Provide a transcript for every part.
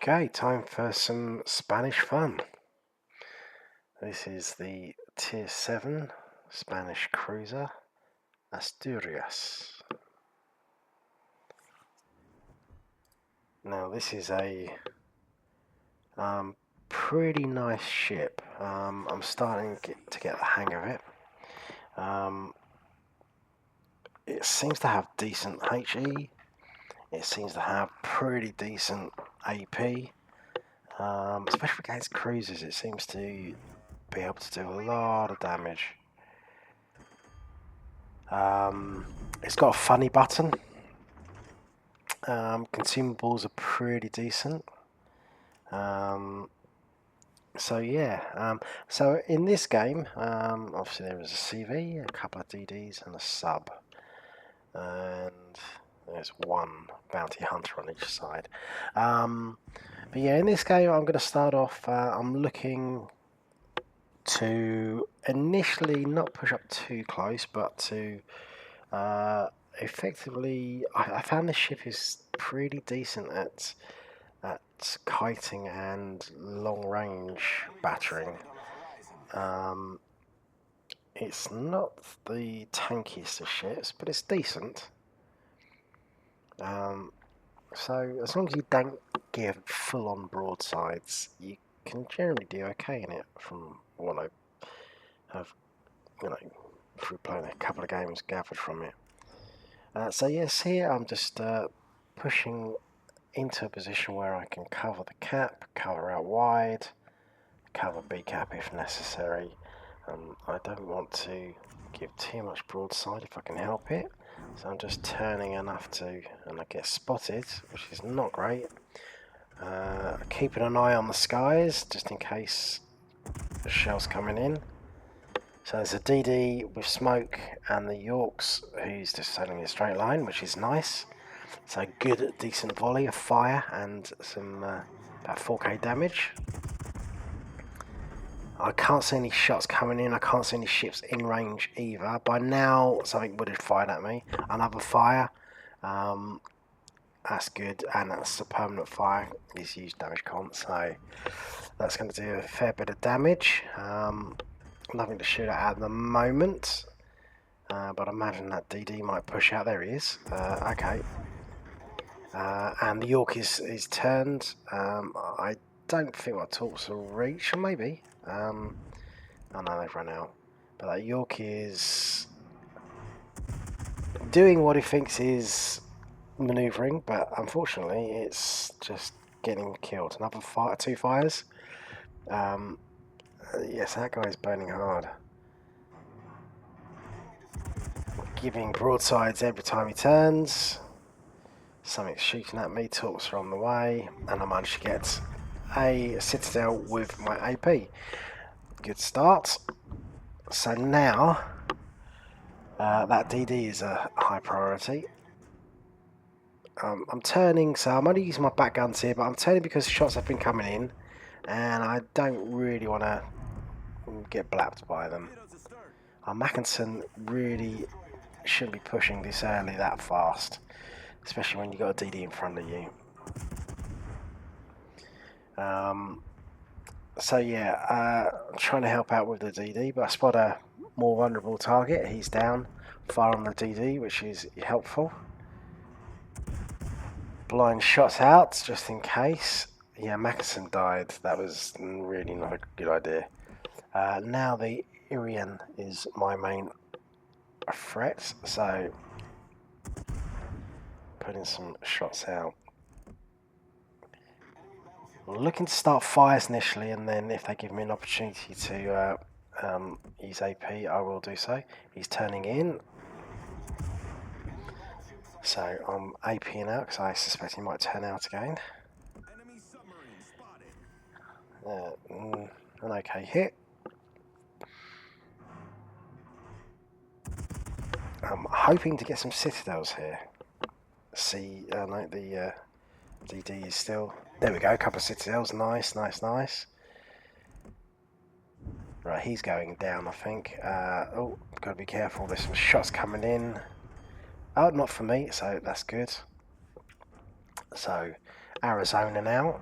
Okay, time for some Spanish fun. This is the Tier 7 Spanish cruiser, Asturias. Now this is a pretty nice ship. I'm starting to get the hang of it. It seems to have decent HE. It seems to have pretty decent AP. Especially against cruisers, it seems to be able to do a lot of damage. It's got a funny button. Consumables are pretty decent. So yeah, so in this game, obviously there is a CV, a couple of DDs and a sub. And there's one bounty hunter on each side. But yeah, in this game I'm going to start off, I'm looking to initially not push up too close, but to effectively, I found this ship is pretty decent at kiting and long range battering. It's not the tankiest of ships, but it's decent. So as long as you don't give full on broadsides, you can generally do okay in it from what I have, through playing a couple of games, gathered from it. So yes, here I'm just pushing into a position where I can cover the cap, cover out wide, cover B cap if necessary. I don't want to give too much broadside if I can help it, so I'm just turning enough to, and I get spotted, which is not great. Keeping an eye on the skies just in case the shell's coming in. So there's a DD with smoke and the Yorks who's just sailing in a straight line, which is nice. So good, decent volley of fire and some about 4k damage. I can't see any shots coming in. I can't see any ships in range either. By now, something would have fired at me. Another fire. That's good, and that's a permanent fire. He's used damage comp, so that's going to do a fair bit of damage. Nothing to shoot at the moment, but I imagine that DD might push out. There he is. Okay. And the York is turned. I don't think my torps will reach, or maybe. Oh no, they've run out. But that York is doing what he thinks is manoeuvring, but unfortunately it's just getting killed. Another fire, 2 fires. Yes, that guy is burning hard. Giving broadsides every time he turns. Something's shooting at me, torps are on the way, and I managed to get a citadel with my AP. Good start. So now that DD is a high priority. I'm turning, so I'm only using my back guns here, but I'm turning because shots have been coming in, and I don't really want to get blapped by them. Mackinson really shouldn't be pushing this early that fast, especially when you've got a DD in front of you. So yeah, I'm trying to help out with the DD, but I spot a more vulnerable target. He's down, fire on the DD, which is helpful. Blind shots out, just in case. Yeah, Mackinson died. That was really not a good idea. Now the Irian is my main threat, so putting some shots out. I'm looking to start fires initially, and then if they give me an opportunity to use AP, I will do so. He's turning in. So I'm APing out because I suspect he might turn out again. An okay hit. I'm hoping to get some citadels here. See, no, the DD is still... There we go, a couple of citadels. Nice, nice, nice. Right, he's going down, I think. Oh, got to be careful. There's some shots coming in. Oh, not for me, so that's good. So, Arizona now.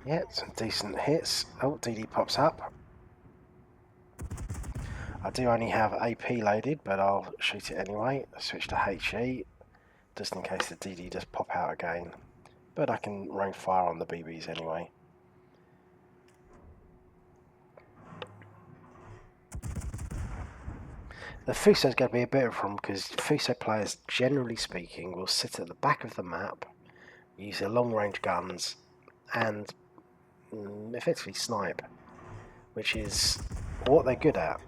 Yeah, some decent hits. Oh, DD pops up. I do only have AP loaded, but I'll shoot it anyway. Switch to HE, just in case the DD does pop out again. But I can rain fire on the BBs anyway. The Fuso is going to be a bit of a problem because Fuso players, generally speaking, will sit at the back of the map, use their long-range guns, and effectively snipe, which is what they're good at.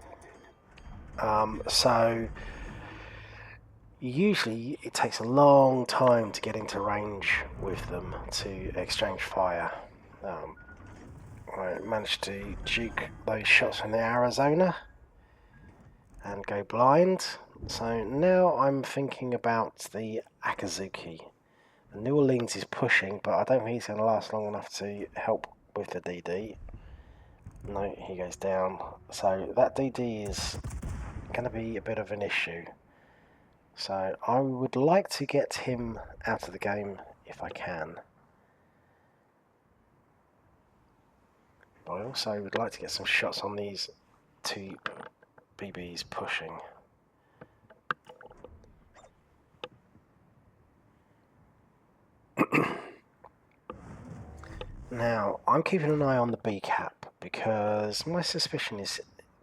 So usually it takes a long time to get into range with them to exchange fire. I managed to juke those shots from the Arizona and go blind. So now I'm thinking about the Akazuki. New Orleans is pushing, but I don't think he's going to last long enough to help with the DD. No, he goes down. So that DD is going to be a bit of an issue. So I would like to get him out of the game if I can. But I also would like to get some shots on these two BBs pushing. Now, I'm keeping an eye on the B cap because my suspicion is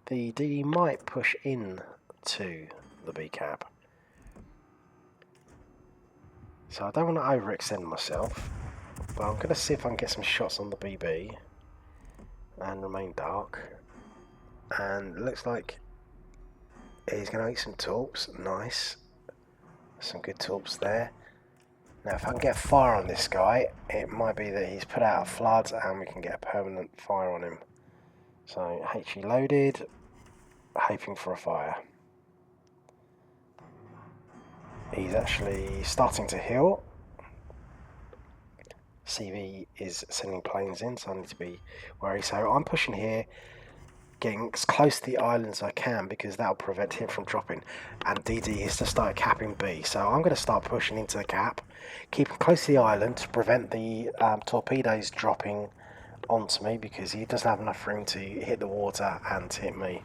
the DD might push in to the B cap. So I don't want to overextend myself, but I'm going to see if I can get some shots on the BB and remain dark. And it looks like he's going to eat some torps. Nice. Some good torps there. Now if I can get fire on this guy, it might be that he's put out a flood and we can get a permanent fire on him. So HE loaded, hoping for a fire. He's actually starting to heal. CV is sending planes in, so I need to be wary. So I'm pushing here, getting as close to the island as I can because that'll prevent him from dropping. And DD is to start capping B. So I'm going to start pushing into the cap, keeping close to the island to prevent the torpedoes dropping onto me because he doesn't have enough room to hit the water and hit me.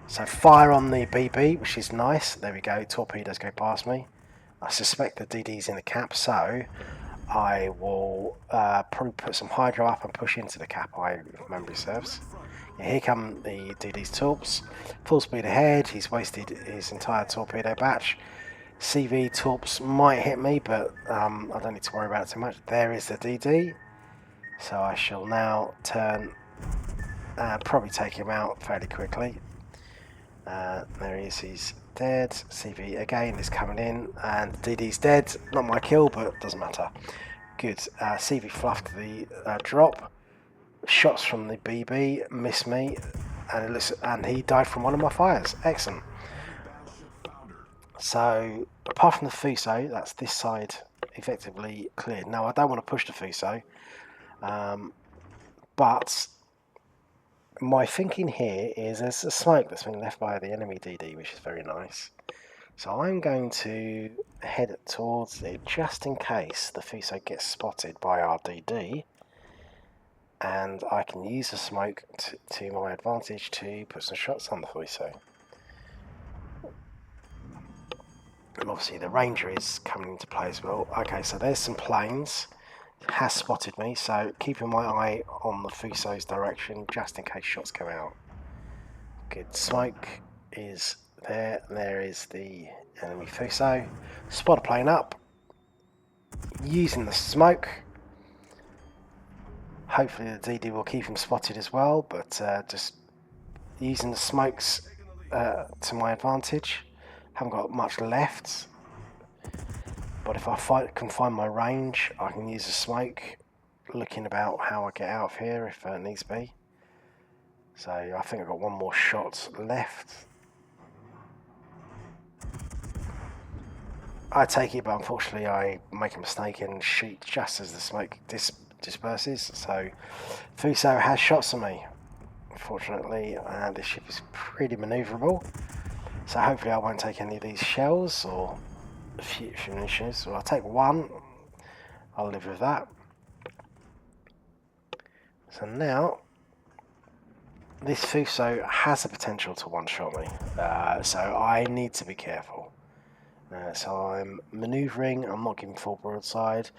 So fire on the BB, which is nice. There we go, torpedoes go past me. I suspect the DD's in the cap, so I will probably put some hydro up and push into the cap, if memory serves. Yeah, here come the DD's torps. Full speed ahead, he's wasted his entire torpedo batch. CV torps might hit me, but I don't need to worry about it too much. There is the DD. So I shall now turn and probably take him out fairly quickly. There he is, he's dead. CV again is coming in, and DD's dead. Not my kill, but doesn't matter. Good. CV fluffed the drop. Shots from the BB missed me, and he died from one of my fires. Excellent. So apart from the Fuso, that's this side effectively cleared. Now I don't want to push the Fuso, but my thinking here is there's a smoke that's been left by the enemy DD, which is very nice. So I'm going to head towards it just in case the Fuso gets spotted by our DD, and I can use the smoke to my advantage to put some shots on the Fuso. And obviously the Ranger is coming into play as well. Okay, so there's some planes. Has spotted me, so keeping my eye on the Fuso's direction just in case shots go out. Good. Smoke is there. There is the enemy Fuso. Spot a plane up. Using the smoke. Hopefully the DD will keep him spotted as well, but just using the smokes to my advantage. Haven't got much left. But if I can find my range, I can use the smoke, looking about how I get out of here if it needs be. So I think I've got one more shot left. I take it, but unfortunately I make a mistake and shoot just as the smoke disperses. So Fuso has shots on me, unfortunately, and this ship is pretty manoeuvrable. So hopefully I won't take any of these shells or finishes. So I'll take one. I'll live with that. So now, this Fuso has the potential to one-shot me, so I need to be careful. So I'm manoeuvring, I'm not giving full broadside.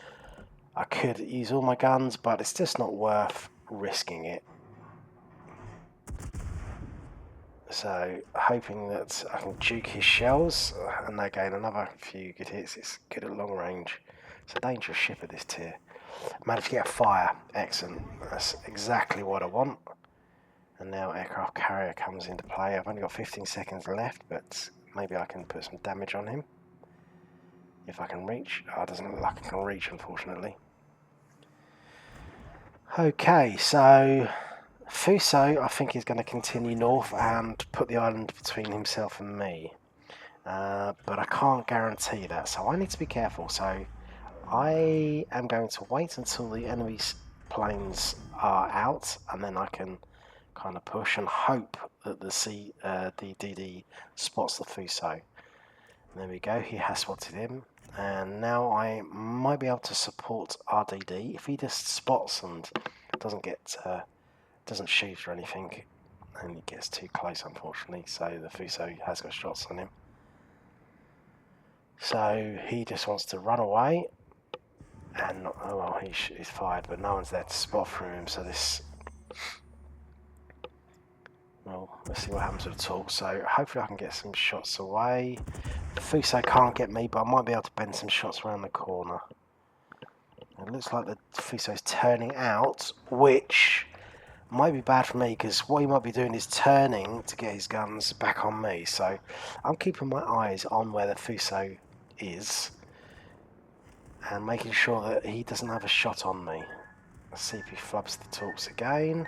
I could use all my guns, but it's just not worth risking it. So hoping that I can juke his shells, and again another few good hits. It's good at long range. It's a dangerous ship at this tier. Managed to get a fire, excellent. That's exactly what I want. And now aircraft carrier comes into play. I've only got 15 seconds left, but maybe I can put some damage on him. If I can reach. Oh, it doesn't look like I can reach, unfortunately. Okay, so Fuso, I think, is going to continue north and put the island between himself and me. But I can't guarantee that, so I need to be careful. So I am going to wait until the enemy's planes are out, and then I can kind of push and hope that the DD spots the Fuso. There we go, he has spotted him. And now I might be able to support RDD if he just spots and doesn't shoot or anything, and he gets too close, unfortunately. So the Fuso has got shots on him. So he just wants to run away, and oh well, he's fired, but no one's there to spot through him. So this, well, let's see what happens with the tool. So hopefully I can get some shots away. The Fuso can't get me, but I might be able to bend some shots around the corner. It looks like the Fuso's turning out, which might be bad for me, because what he might be doing is turning to get his guns back on me. So I'm keeping my eyes on where the Fuso is and making sure that he doesn't have a shot on me. Let's see if he flubs the torps again.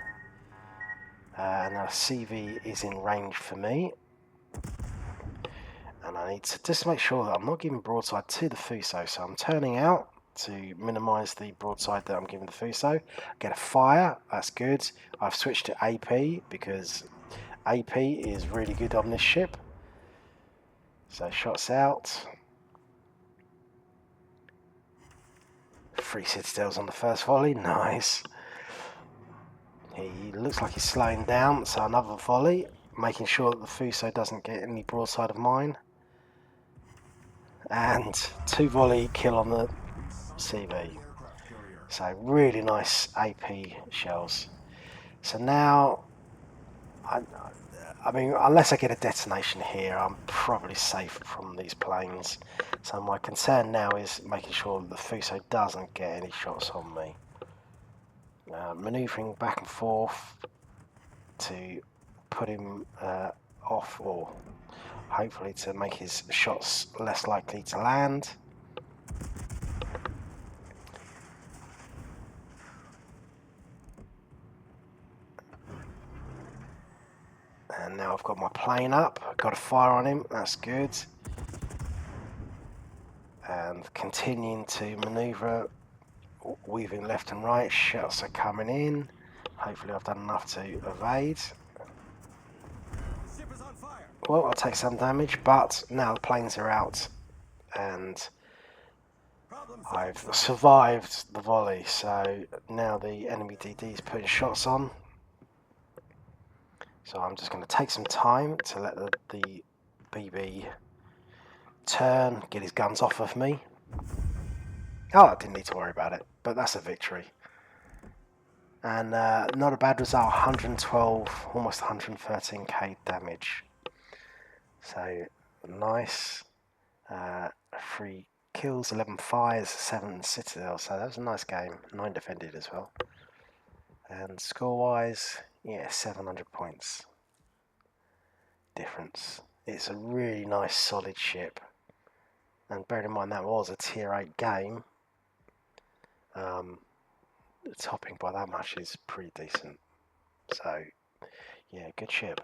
And our CV is in range for me. And I need to just make sure that I'm not giving broadside to the Fuso. So I'm turning out to minimise the broadside that I'm giving the Fuso. Get a fire, that's good. I've switched to AP because AP is really good on this ship. So shots out. 3 citadels on the first volley, nice. He looks like he's slowing down, so another volley, making sure that the Fuso doesn't get any broadside of mine. And 2 volley kill on the CV. So really nice AP shells. So now, I mean, unless I get a detonation here, I'm probably safe from these planes. So my concern now is making sure that the Fuso doesn't get any shots on me. Manoeuvring back and forth to put him off, or hopefully to make his shots less likely to land. And now I've got my plane up, I've got a fire on him, that's good. And continuing to manoeuvre, weaving left and right, shots are coming in. Hopefully I've done enough to evade. Well, I'll take some damage, but now the planes are out and I've survived the volley, so now the enemy DD is putting shots on. So I'm just going to take some time to let the BB turn, get his guns off of me. Oh, I didn't need to worry about it, but that's a victory. And not a bad result, 112, almost 113k damage. So nice. 3 kills, 11 fires, 7 citadels. So that was a nice game. 9 defended as well. And score-wise, yeah, 700 points difference. It's a really nice, solid ship. And bearing in mind that was a tier 8 game, topping by that much is pretty decent. So, yeah, good ship.